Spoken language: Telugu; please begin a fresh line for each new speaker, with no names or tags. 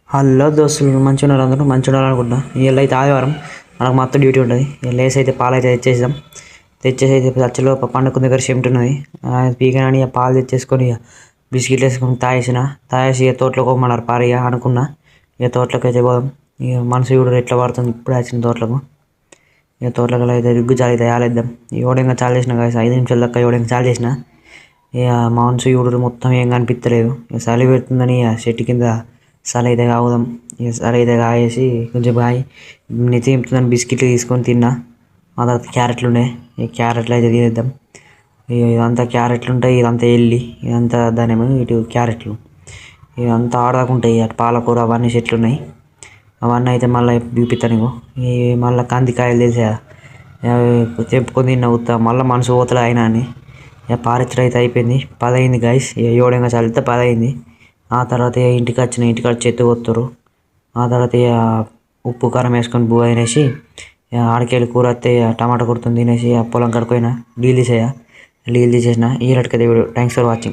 హలో దోస్తులు మంచిగా ఉన్నారు అందరూ మంచిగా ఉండాలనుకుంటున్నా. ఇవాళ అయితే ఆదివారం మనకు మొత్తం డ్యూటీ ఉంటుంది. లేసి అయితే పాలు అయితే తెచ్చేసి అయితే చర్చలో పండుకున్న దగ్గర షెమ్ట్ ఉన్నది. పీకనాని పాలు తెచ్చేసుకొని బిస్కెట్లు వేసుకొని తాగేసి ఇక తోటలోకి పోమన్నారు పారిగా అనుకున్నా. ఇక తోటలోకి అయితే పోదాం. ఇక మనసు కూడా ఎట్లా పడుతుంది ఇప్పుడు వచ్చిన తోటలకు. ఇక తోటలకు అయితే రిగ్గు చాలు అయితే ఆలేద్దాం. ఎవడేంగా చాలు చేసిన కదా 5 నిమిషాల దాకా ఎవడేంగా చాలు చేసిన. ఇక మనసు చూడరు మొత్తం ఏం కనిపించలేదు. ఇక చలి పెడుతుందని చెట్టు కింద సరే అయితే కాగుదాం. ఇక సరే అయితే కాగేసి కొంచెం కాయి నెత్తి నింపుతుందని బిస్కెట్లు తీసుకొని తిన్నా. ఆ తర్వాత క్యారెట్లు ఉండే ఈ క్యారెట్లు అయితే తినేద్దాం. ఇదంతా క్యారెట్లు ఉంటాయి, ఇదంతా ఇదంతా దానేమో ఇటు క్యారెట్లు ఇదంతా ఆడదాకుంటాయి. అటు పాలకూర అవన్నీ చెట్లు ఉన్నాయి. అవన్నీ అయితే మళ్ళీ చూపిస్తాను నీకు. ఈ మళ్ళీ కందికాయలు తెలిసా తెంపుకొని తిన్నా ఉత్తా మళ్ళీ మనసు పోతలే అయినా అని ఇక పారిచ్చడం అయితే అయిపోయింది. 10 అయింది గాయస్. ఏడంగా చల్లితే 10 అయింది. ఆ తర్వాత ఇంటికి వచ్చి ఎత్తు కొత్తారు. ఆ తర్వాత ఉప్పు కారం వేసుకొని బువ్వ తినేసి ఆడికెళ్ళి కూర వస్తే టమాటా కుడుతుంది తినేసి పొలం కడుకోయినా నీళ్ళు తీసేసిన. ఈ రటికదే వీడియో. Thanks for watching.